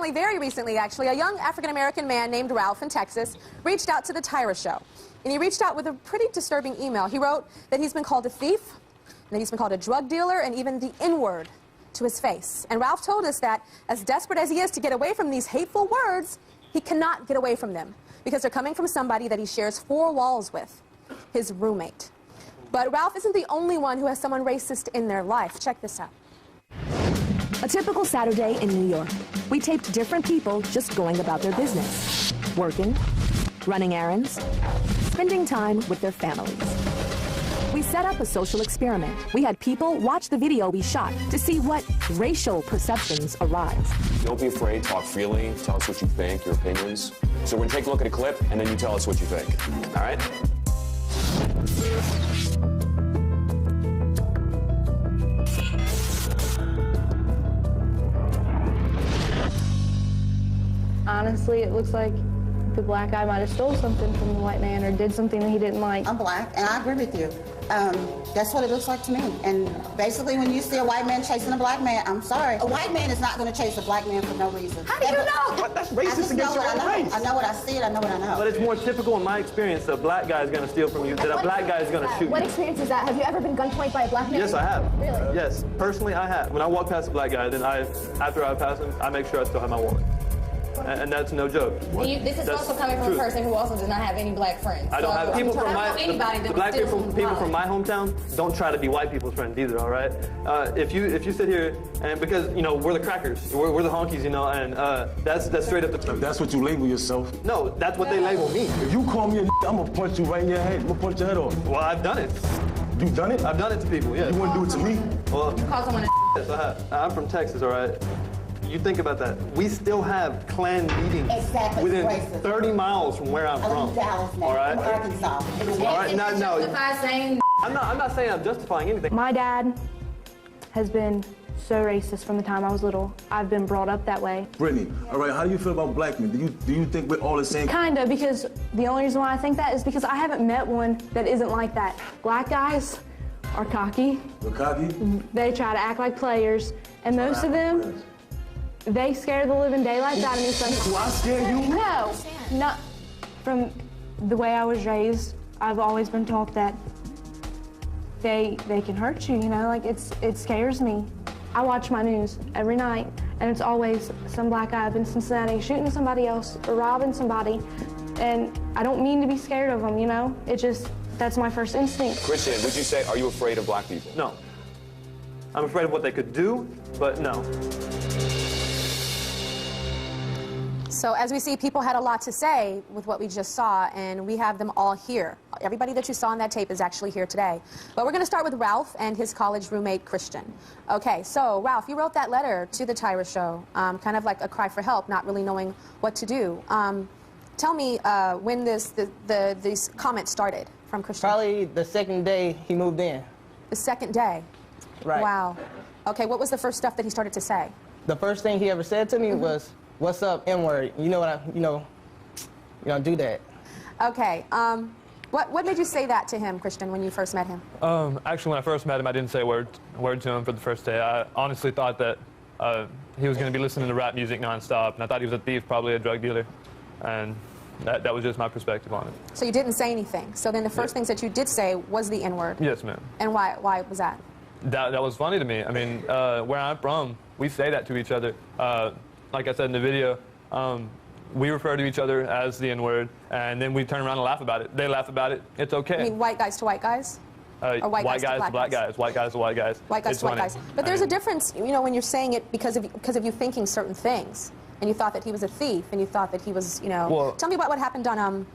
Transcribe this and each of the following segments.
recently, very recently actually, a young African-American man named Ralph in Texas reached out to the Tyra Show. And he reached out with a pretty disturbing email. He wrote that he's been called a thief, that he's been called a drug dealer, and even the N-word to his face. And Ralph told us that, as desperate as he is to get away from these hateful words, he cannot get away from them because they're coming from somebody that he shares 4 walls with, his roommate. But Ralph isn't the only one who has someone racist in their life. Check this out. A typical Saturday in New York. We taped different people just going about their business. Working, running errands, spending time with their families. We set up a social experiment. We had people watch the video we shot to see what racial perceptions arise. Don't be afraid, talk freely, tell us what you think, your opinions. So we're gonna take a look at a clip, and then you tell us what you think, all right? Honestly, it looks like the black guy might have stole something from the white man or did something that he didn't like. I'm black, and I agree with you. That's what it looks like to me. And basically, when you see a white man chasing a black man, I'm sorry. A white man is not going to chase a black man for no reason. How do you know? What? That's racist against your own race. I know what I see, I know what I know. But it's more typical in my experience that a black guy is going to steal from you than a black guy is going to shoot you. What experience is that? Have you ever been gunpoint by a black man? Yes, I have. Really? Yes, personally, I have. When I walk past a black guy, then after I pass him, I make sure I still have my wallet. And that's no joke. This is also coming from a person who also does not have any black friends. I don't have people from my the black people from my hometown don't try to be white people's friends either. All right. If you sit here and because you know we're the crackers, we're the honkies, you know, and that's straight up the truth. That's what you label yourself. No, that's what they label me. If you call me a I'm gonna punch you right in your head. I'm gonna punch your head off. Well, I've done it. You've done it? I've done it to people. Yeah. You wouldn't do it to me? Well, call someone a yes, I have. I'm from Texas. All right. You think about that. We still have Klan meetings within 30 miles from where I'm from. Dallas now. All right. From Arkansas. All right. No. I'm not saying I'm justifying anything. My dad has been so racist from the time I was little. I've been brought up that way. Brittany, all right, how do you feel about black men? Do you think we're all the same? Kinda, because the only reason why I think that is because I haven't met one that isn't like that. Black guys are cocky. You're cocky? They try to act like players, and most of them, they scare the living daylights out of me. Do I scare you? No, not from the way I was raised. I've always been taught that they can hurt you, you know, like it scares me. I watch my news every night, and it's always some black guy up in Cincinnati shooting somebody else or robbing somebody, and I don't mean to be scared of them, you know? That's my first instinct. Christian, would you say, are you afraid of black people? No. I'm afraid of what they could do, but no. So as we see, people had a lot to say with what we just saw, and we have them all here. Everybody that you saw on that tape is actually here today. But we're going to start with Ralph and his college roommate, Christian. Okay, so Ralph, you wrote that letter to the Tyra Show, kind of like a cry for help, not really knowing what to do. Tell me when these comments started from Christian. Probably the second day he moved in. The second day? Right. Wow. Okay, what was the first stuff that he started to say? The first thing he ever said to me was, "What's up, N-word? You know what you don't do that." Okay. What made you say that to him, Christian, when you first met him? Actually, when I first met him, I didn't say a word to him for the first day. I honestly thought that he was going to be listening to rap music nonstop, and I thought he was a thief, probably a drug dealer, and that was just my perspective on it. So you didn't say anything. So then the first things that you did say was the N-word. Yes, ma'am. And why was that? That was funny to me. I mean, where I'm from, we say that to each other. Like I said in the video, we refer to each other as the N-word, and then we turn around and laugh about it. They laugh about it. It's okay. You mean white guys to white guys? Or white guys to black guys? White guys to white guys. White guys it's to white funny. guys. But there's a difference, you know, when you're saying it because of you thinking certain things, and you thought that he was a thief, and you thought that he was, you know. Well, tell me about what happened on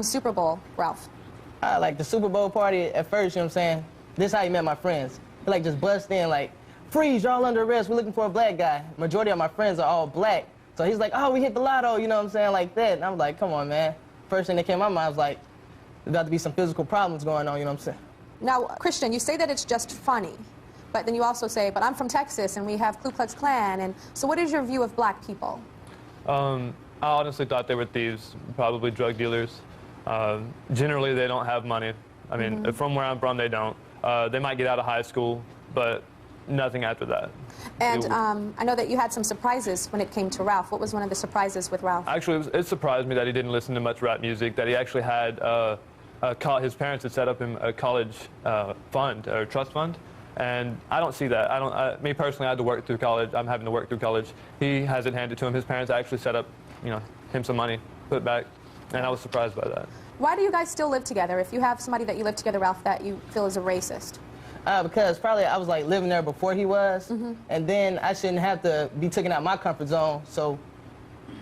Super Bowl, Ralph. Like the Super Bowl party at first, you know what I'm saying? This is how you met my friends. They like just bust in like, "Freeze, y'all under arrest. We're looking for a black guy." Majority of my friends are all black. So he's like, "Oh, we hit the lotto," you know what I'm saying, like that. And I was like, come on, man. First thing that came to my mind was like, there's about to be some physical problems going on, you know what I'm saying? Now, Christian, you say that it's just funny, but then you also say, but I'm from Texas and we have Ku Klux Klan, and so what is your view of black people? I honestly thought they were thieves, probably drug dealers. Generally, they don't have money. I mean, from where I'm from, they don't. They might get out of high school, but nothing after that. And I know that you had some surprises when it came to Ralph. What was one of the surprises with Ralph? Actually, it surprised me that he didn't listen to much rap music, that he actually had his parents had set up him a college fund, or trust fund. And I don't see that. Me personally, I had to work through college. I'm having to work through college. He has it handed to him. His parents actually set up, him some money, put back. And I was surprised by that. Why do you guys still live together if you have somebody that you live together, Ralph, that you feel is a racist? Because probably I was like living there before he was, and then I shouldn't have to be taken out my comfort zone, so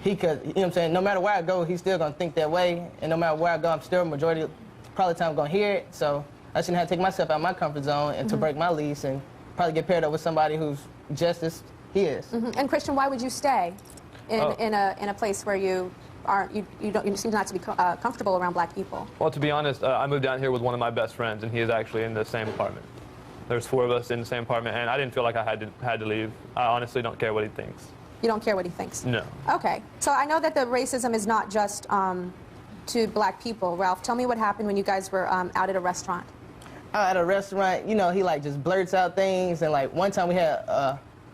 he could, you know what I'm saying, no matter where I go, he's still gonna think that way, and no matter where I go, I'm still majority of the time gonna hear it, so I shouldn't have to take myself out of my comfort zone and to break my lease and probably get paired up with somebody who's just as he is. And Christian, why would you stay in a place where you seem not to be comfortable around black people? Well, to be honest, I moved down here with one of my best friends, and he is actually in the same apartment. There's 4 of us in the same apartment, and I didn't feel like I had to leave. I honestly don't care what he thinks. You don't care what he thinks? No. Okay. So I know that the racism is not just to black people. Ralph, tell me what happened when you guys were out at a restaurant. At a restaurant, he like just blurts out things, and like one time we had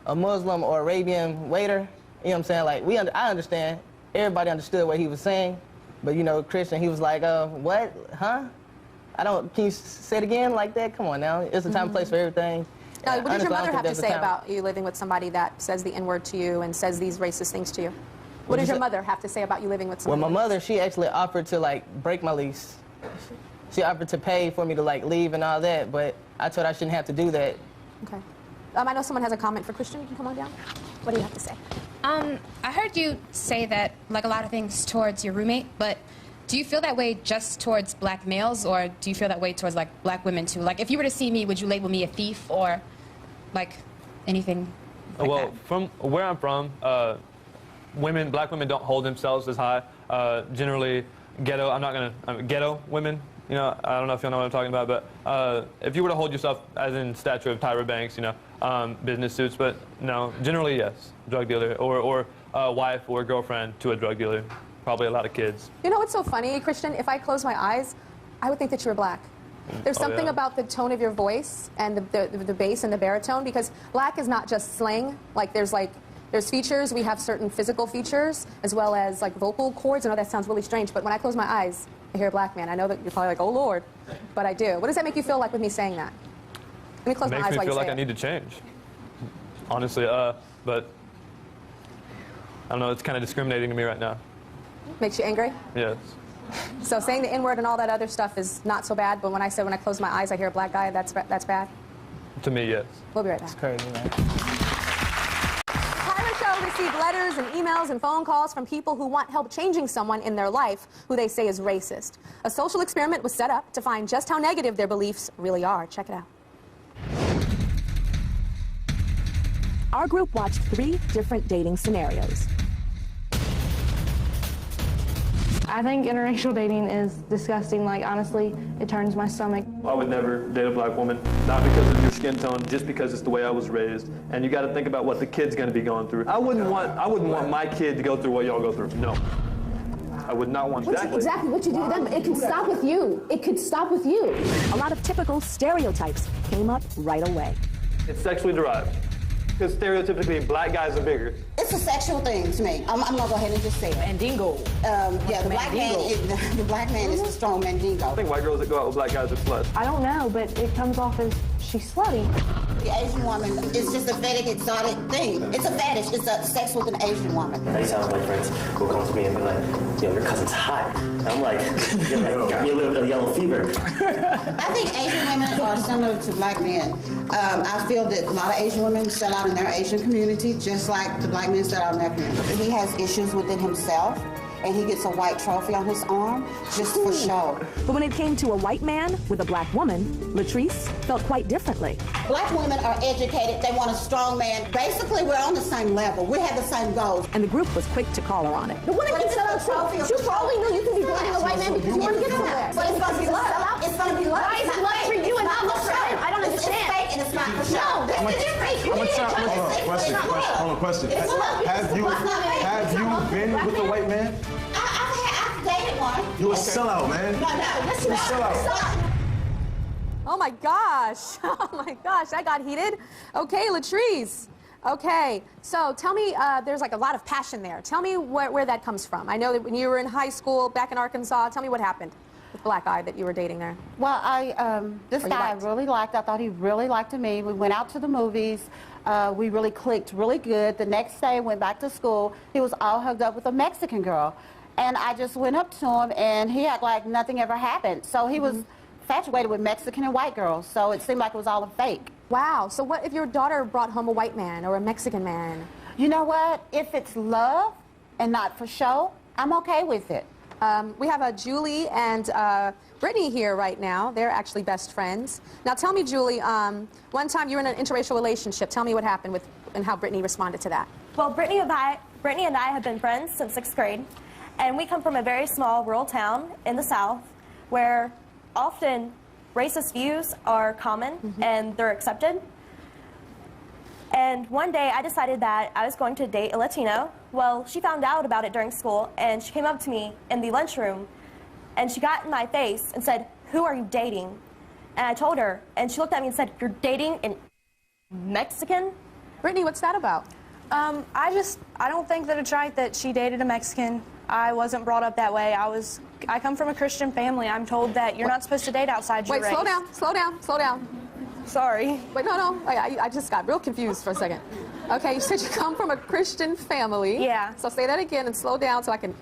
a Muslim or Arabian waiter. You know what I'm saying? Like I understand. Everybody understood what he was saying, but Christian, he was like, what? Huh? Can you say it again like that? Come on now. It's a time and place for everything. Now, what did your mother have to say about you living with somebody that says the N-word to you and says these racist things to you? What did your mother have to say about you living with somebody? Well, my mother, she actually offered to break my lease. She offered to pay for me to leave and all that, but I told her I shouldn't have to do that. Okay. I know someone has a comment for Christian. You can come on down. What do you have to say? I heard you say that a lot of things towards your roommate, but do you feel that way just towards black males, or do you feel that way towards black women too? If you were to see me, would you label me a thief or anything like well, that? From where I'm from, black women don't hold themselves as high. Generally, ghetto women. I don't know if you know what I'm talking about, but if you were to hold yourself as in stature of Tyra Banks, business suits, but no, generally yes, drug dealer or wife or girlfriend to a drug dealer, probably a lot of kids. You know what's so funny, Christian? If I close my eyes, I would think that you were black. There's something about the tone of your voice and the bass and the baritone, because black is not just slang. There's features. We have certain physical features as well as vocal cords. I know that sounds really strange, but when I close my eyes, I hear a black man. I know that you're probably like, oh Lord, but I do. What does that make you feel like with me saying that? Let me close my eyes while you say it. Makes me feel like I need to change, honestly. But I don't know. It's kind of discriminating to me right now. Makes you angry? Yes. So saying the N-word and all that other stuff is not so bad, but when I close my eyes, I hear a black guy, that's bad? To me, yes. We'll be right back. It's crazy, man. Tyra Show received letters and emails and phone calls from people who want help changing someone in their life who they say is racist. A social experiment was set up to find just how negative their beliefs really are. Check it out. Our group watched 3 different dating scenarios. I think interracial dating is disgusting. Honestly, it turns my stomach. I would never date a black woman, not because of your skin tone, just because it's the way I was raised. And you got to think about what the kid's going to be going through. I wouldn't want my kid to go through what y'all go through. No. I would not want that. Exactly what you do to them. It could stop with you. It could stop with you. A lot of typical stereotypes came up right away. It's sexually derived. Because stereotypically, black guys are bigger. It's a sexual thing to me. I'm gonna go ahead and just say it. Mandingo. Yeah, the black man is the strong mandingo. I think white girls that go out with black guys are sluts. I don't know, but it comes off as she's slutty. The Asian woman is just a fetish, exotic thing. It's a fetish. It's a sex with an Asian woman. I used to have my friends who come to me and be like, yo, your cousin's hot. And I'm like, got me a little bit of yellow fever. I think Asian women are similar to black men. I feel that a lot of Asian women sell out in their Asian community just like the black men sell out in their community. He has issues within himself, and he gets a white trophy on his arm just for show. But when it came to a white man with a black woman, Latrice felt quite differently. Black women are educated. They want a strong man. Basically, we're on the same level. We have the same goals. And the group was quick to call her on it. The woman can sell out trophies. You probably knew you could be dating a white man because you want to get somewhere. But it's going to be love. It's going to be love. Why is it love for you and not love for him? I don't understand. It's fake and it's not for show. No, this is different. Hold on, question. Have you been with a white man? I've dated one. You a sellout, man. No, you a sellout. Oh my gosh. Oh my gosh, that got heated. Okay, Latrice. Okay, so tell me, there's like a lot of passion there. Tell me where that comes from. I know that when you were in high school back in Arkansas, tell me what happened with Black Eye that you were dating there. Well, this guy I really liked. I thought he really liked me. We went out to the movies. We really clicked really good. The next day, went back to school. He was all hugged up with a Mexican girl. And I just went up to him, and he acted like nothing ever happened. So he was infatuated with Mexican and white girls. So it seemed like it was all a fake. Wow, so what if your daughter brought home a white man or a Mexican man? You know what? If it's love and not for show, I'm okay with it. We have Julie and Brittany here right now. They're actually best friends. Now tell me, Julie, one time you were in an interracial relationship. Tell me what happened with and how Brittany responded to that. Well, Brittany and I have been friends since 6th grade, and we come from a very small rural town in the South where often racist views are common and they're accepted. And one day I decided that I was going to date a Latino. Well, she found out about it during school, and she came up to me in the lunchroom, and she got in my face and said, "Who are you dating?" And I told her, and she looked at me and said, "You're dating a Mexican?" Brittany, what's that about? I don't think that it's right that she dated a Mexican. I wasn't brought up that way. I come from a Christian family. I'm told that you're not supposed to date outside your race. Wait, slow down. Sorry. Wait, no. I just got real confused for a second. Okay, you said you come from a Christian family. Yeah. So say that again and slow down so I can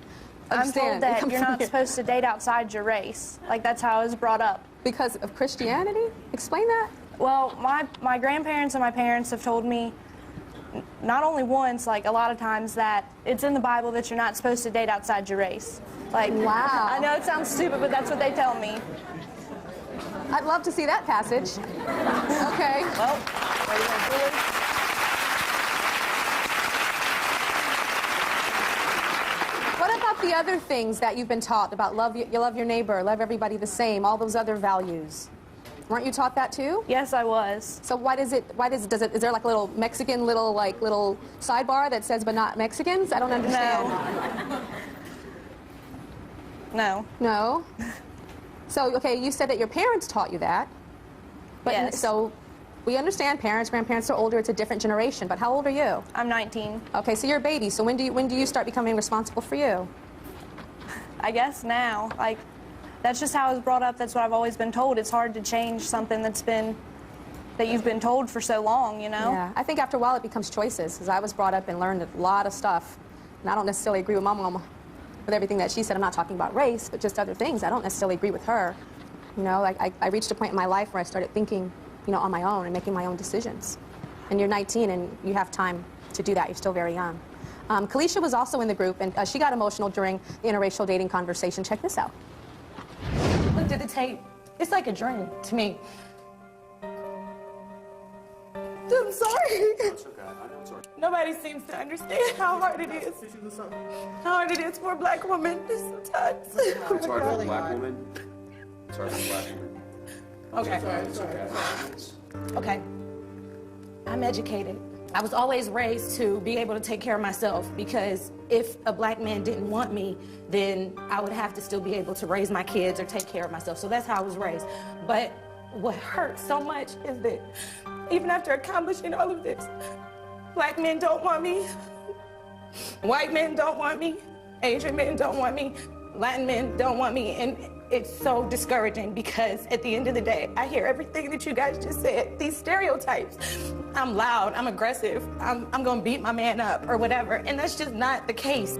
understand. I'm told that you're not supposed to date outside your race. Like, that's how I was brought up. Because of Christianity? Explain that. Well, my grandparents and my parents have told me not only once, like a lot of times, that it's in the Bible that you're not supposed to date outside your race. Like, wow. I know it sounds stupid, but that's what they tell me. I'd love to see that passage. Okay. Well, what are you gonna do? What about the other things that you've been taught about love? You love your neighbor, love everybody the same, all those other values. Weren't you taught that too? Yes, I was. So is there like a little Mexican little sidebar that says but not Mexicans? I don't understand. No. No? So, okay, you said that your parents taught you that. But yes. So we understand parents, grandparents are older, it's a different generation, but how old are you? I'm 19. Okay, so you're a baby. So when do you start becoming responsible for you? I guess now. Like, that's just how I was brought up. That's what I've always been told. It's hard to change something that you've been told for so long, you know? Yeah, I think after a while it becomes choices, because I was brought up and learned a lot of stuff, and I don't necessarily agree with my mom with everything that she said. I'm not talking about race, but just other things. I don't necessarily agree with her. You know, like I reached a point in my life where I started thinking, you know, on my own and making my own decisions. And you're 19 and you have time to do that. You're still very young. Kalisha was also in the group, and she got emotional during the interracial dating conversation. Check this out. Looked at the tape. It's like a dream to me. I'm sorry. It's okay. I know it's okay. Nobody seems to understand how hard it is. How hard it is for a black woman sometimes. It's hard for a black woman. It's hard for a black woman. Okay. It's okay. Okay. I'm educated. I was always raised to be able to take care of myself, because if a black man didn't want me, then I would have to still be able to raise my kids or take care of myself. So that's how I was raised. But what hurts so much is that even after accomplishing all of this, black men don't want me, white men don't want me, Asian men don't want me, Latin men don't want me, and it's so discouraging, because at the end of the day, I hear everything that you guys just said, these stereotypes. I'm loud, I'm aggressive, I'm gonna beat my man up or whatever, and that's just not the case.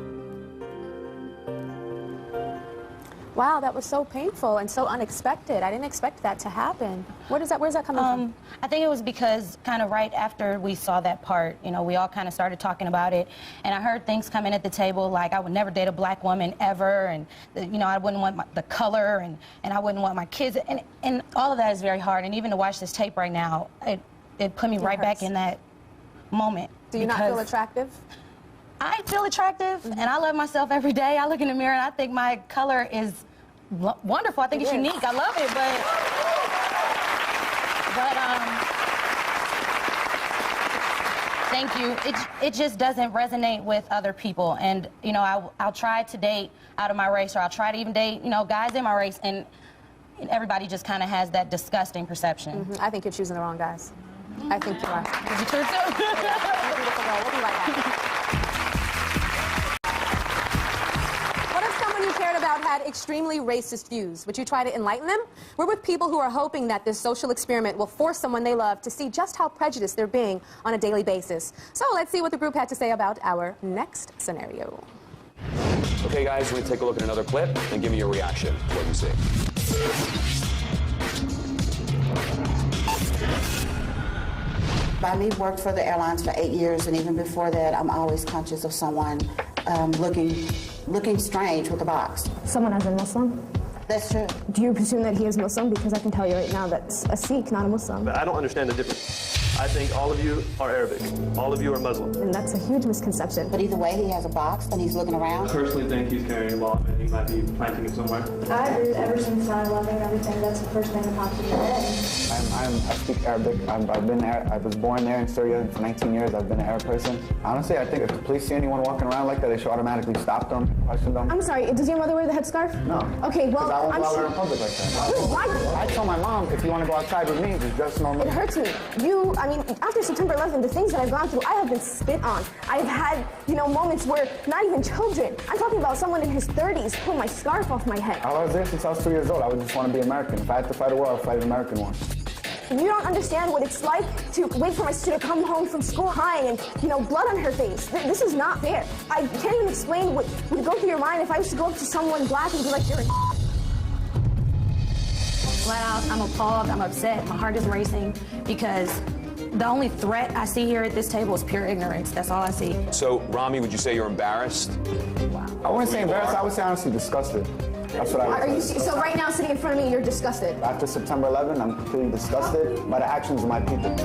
Wow, that was so painful and so unexpected. I didn't expect that to happen. Where's that coming from? I think it was because kind of right after we saw that part, you know, we all kind of started talking about it, and I heard things come in at the table like I would never date a black woman ever, and you know, I wouldn't want the color, and I wouldn't want my kids, and all of that is very hard. And even to watch this tape right now, it put me right back in that moment. Do you not feel attractive? I feel attractive, and I love myself every day. I look in the mirror and I think my color is wonderful. I think it's unique. I love it, thank you. It just doesn't resonate with other people. And you know, I'll try to date out of my race, or I'll try to even date, you know, guys in my race, and everybody just kind of has that disgusting perception. I think you're choosing the wrong guys. I think you are. Is it true too? Yeah, beautiful girl. We'll be right back. What if someone you cared about had extremely racist views? Would you try to enlighten them? We're with people who are hoping that this social experiment will force someone they love to see just how prejudiced they're being on a daily basis. So let's see what the group had to say about our next scenario. Okay, guys, we're going to take a look at another clip and give me your reaction to what you see. I worked for the airlines for 8 years, and even before that, I'm always conscious of someone looking strange with a box. Someone as a Muslim? That's true. Do you presume that he is Muslim? Because I can tell you right now that's a Sikh, not a Muslim. But I don't understand the difference. I think all of you are Arabic. All of you are Muslim. And that's a huge misconception. But either way, he has a box and he's looking around. I personally think he's carrying a bomb and he might be planting it somewhere. I agree. Ever since 9/11 and everything, that's the first thing that pops in your head. I speak Arabic. I was born there in Syria for 19 years. I've been an Arab person. Honestly, I think if the police see anyone walking around like that, they should automatically stop them, question them. I'm sorry, does your mother wear the headscarf? No. Okay, well, I won't I'm go out sure. in public like that. Why? I told my mom, if you want to go outside with me, just dress normal. It hurts me. After September 11th, the things that I've gone through, I have been spit on. I've had, moments where not even children. I'm talking about someone in his 30s pull my scarf off my head. I was there since I was 2 years old. I would just want to be American. If I had to fight a war, I'd fight an American war. You don't understand what it's like to wait for my sister to come home from school crying and, blood on her face. This is not fair. I can't even explain what would go through your mind if I was to go up to someone black and be like, you're a Flat out, I'm appalled, I'm upset, my heart is racing because the only threat I see here at this table is pure ignorance. That's all I see. So, Rami, would you say you're embarrassed? I wouldn't say embarrassed. I would say honestly disgusted. That's what I would say. So right now, sitting in front of me, you're disgusted? After September 11, I'm completely disgusted by the actions of my people.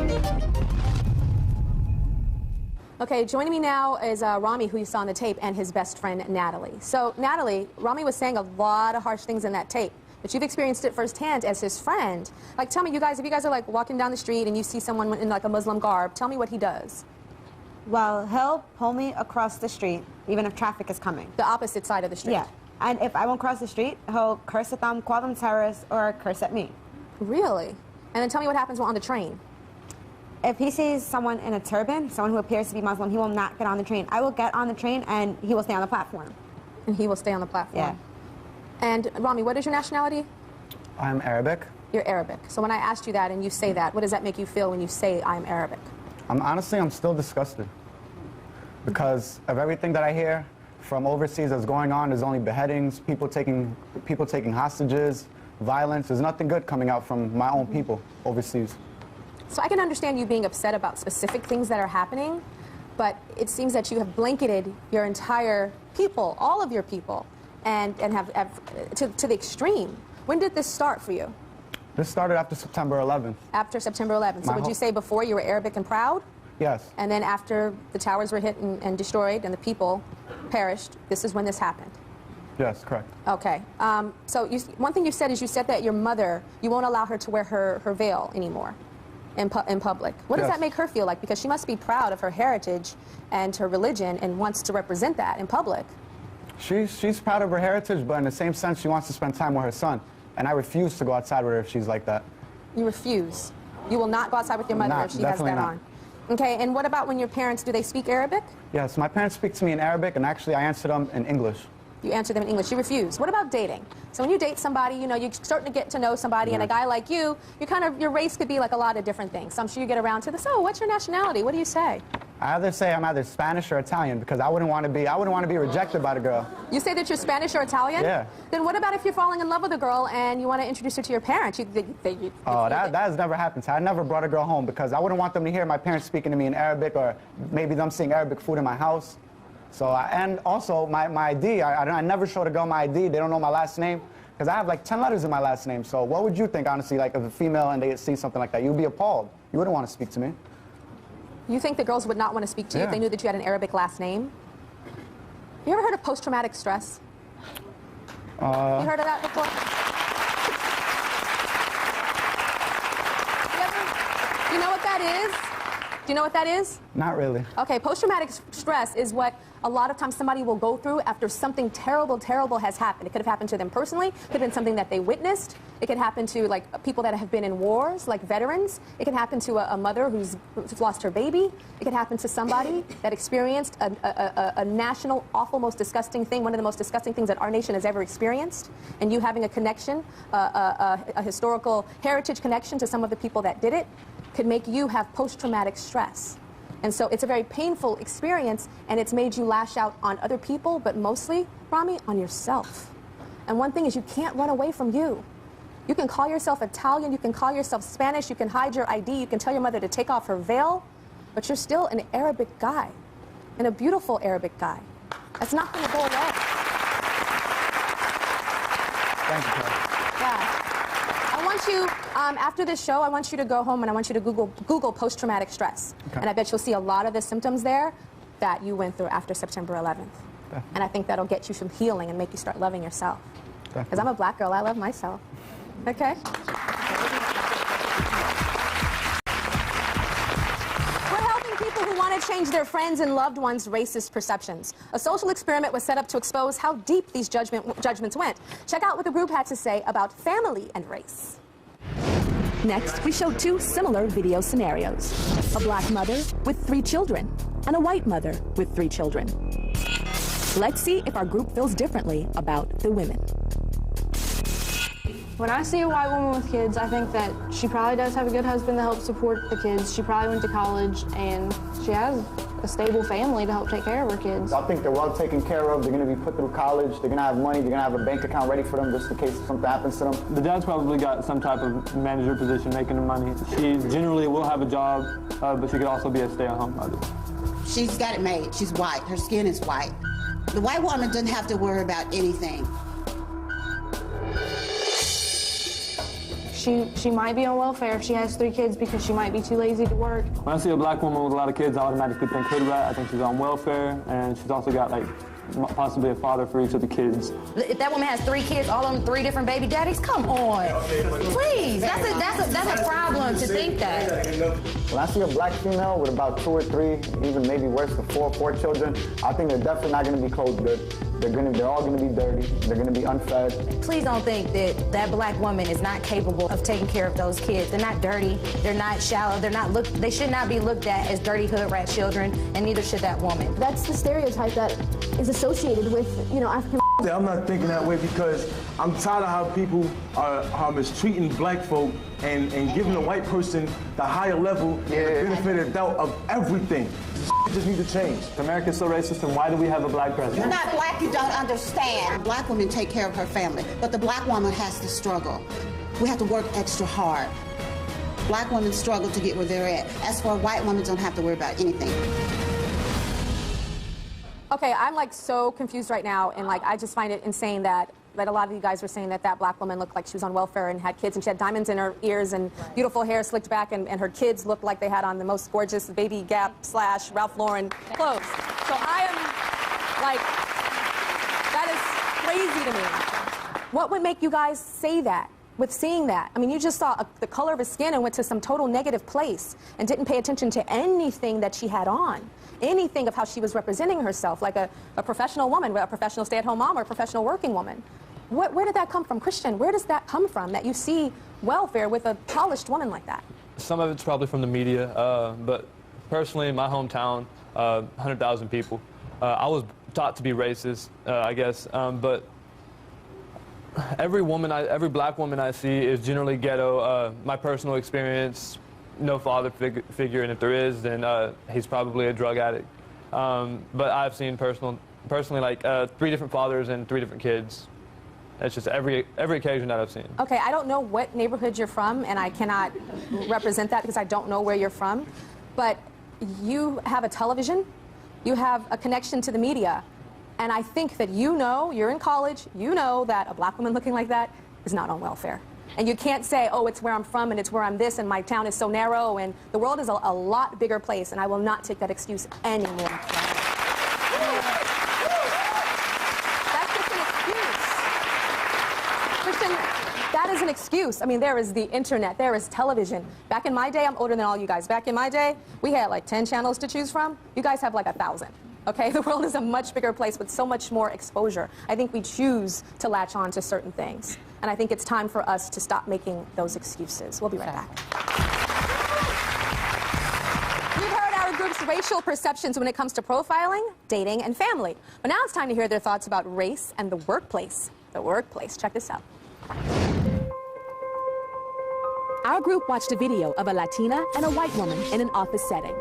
Okay, joining me now is Rami, who you saw on the tape, and his best friend, Natalie. So, Natalie, Rami was saying a lot of harsh things in that tape, but you've experienced it firsthand as his friend. Like, tell me, if you guys are, like, walking down the street and you see someone in, like, a Muslim garb, tell me what he does. Well, he'll pull me across the street, even if traffic is coming. The opposite side of the street? Yeah. And if I won't cross the street, he'll curse at them, call them terrorists, or curse at me. Really? And then tell me what happens on the train. If he sees someone in a turban, someone who appears to be Muslim, he will not get on the train. I will get on the train, and he will stay on the platform. And he will stay on the platform? Yeah. And, Rami, what is your nationality? I'm Arabic. You're Arabic. So when I asked you that and you say that, what does that make you feel when you say I'm Arabic? Honestly, I'm still disgusted. Because of everything that I hear from overseas that's going on. There's only beheadings, people taking hostages, violence. There's nothing good coming out from my own people overseas. So I can understand you being upset about specific things that are happening, but it seems that you have blanketed your entire people, all of your people, and have to the extreme. When did this start for you? This started after September 11th. After September 11th. So would you say before you were Arabic and proud? Yes. And then after the towers were hit and destroyed and the people perished, this is when this happened? Yes, correct. Okay. So one thing you said is you said that your mother, you won't allow her to wear her veil anymore in public. What does that make her feel like? Because she must be proud of her heritage and her religion and wants to represent that in public. She's proud of her heritage, but in the same sense, she wants to spend time with her son. And I refuse to go outside with her if she's like that. You refuse? You will not go outside with your mother if she has that on? Okay, and what about when your parents, do they speak Arabic? Yes, my parents speak to me in Arabic, and actually I answer them in English. You answer them in English. You refuse. What about dating? So when you date somebody, you know, you're starting to get to know somebody, and a guy like you, your race could be like a lot of different things. So I'm sure you get around to this. So what's your nationality? What do you say? I either say I'm either Spanish or Italian because I wouldn't want to be rejected by the girl. You say that you're Spanish or Italian? Yeah. Then what about if you're falling in love with a girl and you want to introduce her to your parents? That has never happened. I never brought a girl home because I wouldn't want them to hear my parents speaking to me in Arabic or maybe them seeing Arabic food in my house. So, and also my ID, I never showed a girl my ID. They don't know my last name because I have like 10 letters in my last name. So what would you think, honestly, like if a female and they see something like that? You'd be appalled. You wouldn't want to speak to me. You think the girls would not want to speak to you if they knew that you had an Arabic last name? You ever heard of post-traumatic stress? You heard of that before? You know what that is? you know what that is? Not really. Okay, post-traumatic stress is what a lot of times somebody will go through after something terrible has happened. It could have happened to them personally. It could have been something that they witnessed. It could happen to like people that have been in wars, like veterans. It could happen to a mother who's lost her baby. It could happen to somebody that experienced a national, awful, most disgusting thing, one of the most disgusting things that our nation has ever experienced. And you having a connection, a historical heritage connection to some of the people that did it, could make you have post-traumatic stress. And so it's a very painful experience, and it's made you lash out on other people, but mostly, Rami, on yourself. And one thing is you can't run away from you. You can call yourself Italian, you can call yourself Spanish, you can hide your ID, you can tell your mother to take off her veil, but you're still an Arabic guy, and a beautiful Arabic guy. That's not going to go away. Thank you, Tyra. Yeah. I want you, after this show, I want you to go home and I want you to Google post-traumatic stress. Okay. And I bet you'll see a lot of the symptoms there that you went through after September 11th. Okay. And I think that'll get you some healing and make you start loving yourself. Because I'm a black girl, I love myself. Okay? We're helping people who want to change their friends' and loved ones' racist perceptions. A social experiment was set up to expose how deep these judgments went. Check out what the group had to say about family and race. Next, we show two similar video scenarios. A black mother with 3 children and a white mother with 3 children. Let's see if our group feels differently about the women. When I see a white woman with kids, I think that she probably does have a good husband to help support the kids. She probably went to college, and she has a stable family to help take care of her kids. I think they're well taken care of. They're going to be put through college. They're going to have money. They're going to have a bank account ready for them just in case something happens to them. The dad's probably got some type of manager position making the money. She generally will have a job, but she could also be a stay-at-home mother. She's got it made. She's white. Her skin is white. The white woman doesn't have to worry about anything. She might be on welfare if she has 3 kids because she might be too lazy to work. When I see a black woman with a lot of kids, I automatically think hood rat. I think she's on welfare, and she's also got like possibly a father for each of the kids. If that woman has 3 kids, all of them 3 different baby daddies, come on. Please, that's a problem to think that. When I see a black female with about 2 or 3, even maybe worse, the 4 children, I think they're definitely not going to be clothed good. They're all going to be dirty. They're going to be unfed. Please don't think that that black woman is not capable of taking care of those kids. They're not dirty. They're not shallow. They should not be looked at as dirty hood rat children, and neither should that woman. That's the stereotype that is associated with, you know, African. I'm not thinking that way because I'm tired of how people are mistreating black folk and giving a white person the higher level benefit of doubt of everything. Just need to change. America's so racist, and why do we have a black president? You're not black, you don't understand. Black women take care of her family, but the black woman has to struggle. We have to work extra hard. Black women struggle to get where they're at. As for white women, don't have to worry about anything. Okay, I'm like so confused right now, and like I just find it insane that a lot of you guys were saying that that black woman looked like she was on welfare and had kids, and she had diamonds in her ears and beautiful hair slicked back, and her kids looked like they had on the most gorgeous Baby Gap / Ralph Lauren clothes. So I am like, that is crazy to me. What would make you guys say that? With seeing that, I mean, you just saw the color of his skin and went to some total negative place and didn't pay attention to anything that she had on, anything of how she was representing herself, like a professional woman, a professional stay-at-home mom or a professional working woman. Where did that come from? Christian, where does that come from, that you see welfare with a polished woman like that? Some of it's probably from the media, but personally, in my hometown, 100,000 people, I was taught to be racist, I guess, but every black woman I see is generally ghetto. My personal experience, no father figure, and if there is, then he's probably a drug addict. But I've seen personally like 3 different fathers and 3 different kids. It's just every occasion that I've seen. Okay, I don't know what neighborhood you're from, and I cannot represent that because I don't know where you're from. But you have a television, you have a connection to the media, and I think that you're in college, you know that a black woman looking like that is not on welfare. And you can't say, oh, it's where I'm from and it's where I'm this and my town is so narrow, and the world is a lot bigger place, and I will not take that excuse anymore. That's just an excuse. Christian, that is an excuse. I mean, there is the internet, there is television. Back in my day, I'm older than all you guys. Back in my day, we had like 10 channels to choose from. You guys have like 1,000. Okay, the world is a much bigger place with so much more exposure. I think we choose to latch on to certain things. And I think it's time for us to stop making those excuses. We'll be right back. We've heard our group's racial perceptions when it comes to profiling, dating, and family. But now it's time to hear their thoughts about race and the workplace. The workplace. Check this out. Our group watched a video of a Latina and a white woman in an office setting.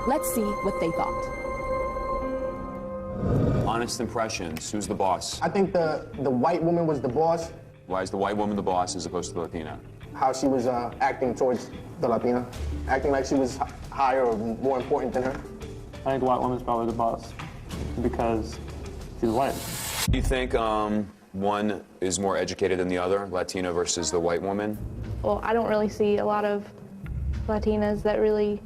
Let's see what they thought. Honest impressions. Who's the boss? I think the white woman was the boss. Why is the white woman the boss as opposed to the Latina? How she was acting towards the Latina. Acting like she was higher or more important than her. I think the white woman's probably the boss because she's white. Do you think one is more educated than the other, Latina versus the white woman? Well, I don't really see a lot of Latinas that really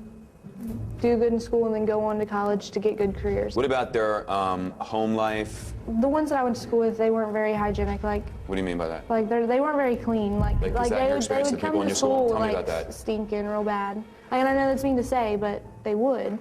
do good in school and then go on to college to get good careers. What about their home life? The ones that I went to school with, they weren't very hygienic. Like, What do you mean by that? like they weren't very clean. Like is that your they experience would with people come in to your school? school Tell me like about that. stinking real bad. Like, and I know that's mean to say, but they would.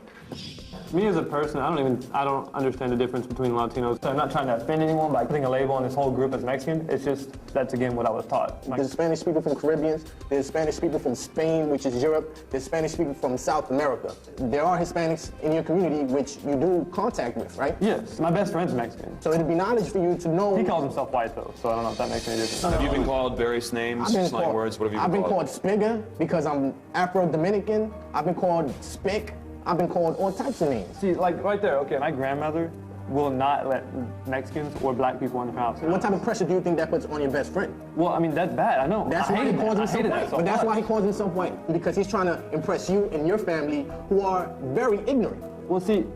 Me as a person, I don't understand the difference between Latinos. So I'm not trying to offend anyone by putting a label on this whole group as Mexican. It's just, that's again what I was taught. There's Spanish people from Caribbean, there's Spanish people from Spain, which is Europe, there's Spanish people from South America. There are Hispanics in your community which you do contact with, right? Yes, my best friend's Mexican. So it'd be knowledge for you to know. He calls himself white though, so I don't know if that makes any difference. Have you been called various names, slang words? What have you I've been been called Spigger because I'm Afro-Dominican. I've been called Spick. I've been called all types of names. See, like right there, okay, my grandmother will not let Mexicans or black people in her house. What type of pressure do you think that puts on your best friend? Well, I mean, that's bad, I know. That's why he calls himself white. But that's why he calls himself white, because he's trying to impress you and your family who are very ignorant. Well, see,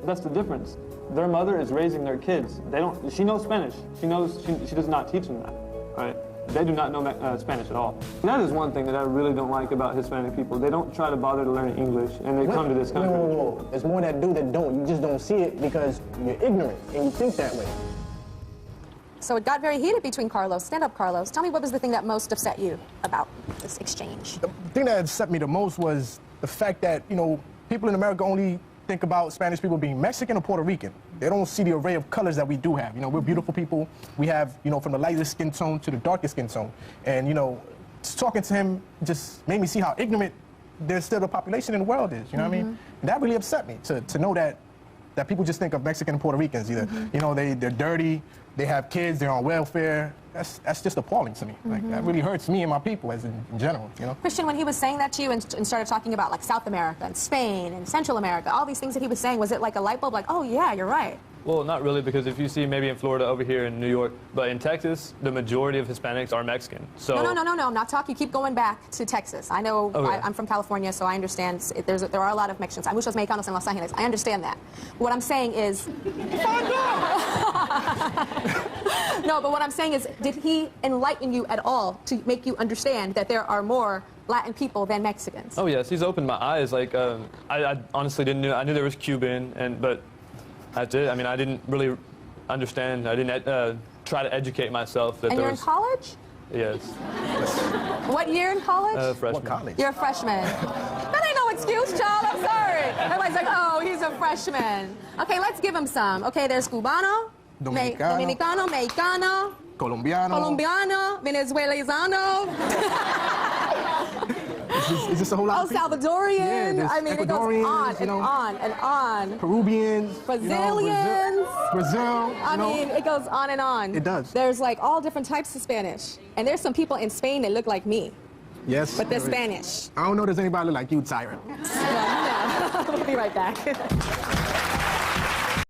that's the difference. Their mother is raising their kids. She knows Spanish. She does not teach them that, right? They do not know Spanish at all. And that is one thing that I really don't like about Hispanic people. They don't try to bother to learn English, and they come to this country. No. There's more that do that don't. You just don't see it because you're ignorant and you think that way. So it got very heated between Carlos. Stand up, Carlos. Tell me, what was the thing that most upset you about this exchange? The thing that upset me the most was the fact that, you know, people in America only think about Spanish people being Mexican or Puerto Rican. They don't see the array of colors that we do have. You know, we're beautiful people. We have, you know, from the lightest skin tone to the darkest skin tone. And, you know, talking to him just made me see how ignorant there's still the population in the world is. You know what I mean? And that really upset me to know that people just think of Mexican and Puerto Ricans. Either, you know, they're dirty, they have kids, they're on welfare. That's just appalling to me. Like, that really hurts me and my people as in general, you know? Christian, when he was saying that to you and started talking about like South America and Spain and Central America, all these things that he was saying, was it like a light bulb, like, oh yeah, you're right? Well, not really, because if you see maybe in Florida, over here in New York, but in Texas, the majority of Hispanics are Mexican. So No, I'm not talking. Keep going back to Texas. I know, okay. I'm from California, so I understand there are a lot of Mexicans. Hay muchos mexicanos en Los Angeles. I understand that. What I'm saying is... No, but what I'm saying is, did he enlighten you at all to make you understand that there are more Latin people than Mexicans? Oh yes, he's opened my eyes. Like I honestly didn't know. I knew there was Cuban, but that's it. I mean, I didn't really understand. I didn't try to educate myself that and there you're was... in college? Yes. What year in college? Freshman. What college? You're a freshman. That ain't no excuse, child. I'm sorry. Everybody's like, oh, he's a freshman. Okay, let's give him some. Okay, there's Cubano, Dominicano, Mexicano, Colombiano, Venezuelano. Is this a whole lot of people? Salvadorian. Yeah, I mean, it goes on and on and on. Peruvians. Brazilians. Brazil. I mean, it goes on and on. It does. There's like all different types of Spanish. And there's some people in Spain that look like me. Yes. But they're Spanish. I don't know if there's anybody like you, Tyra. Well, no. We'll be right back.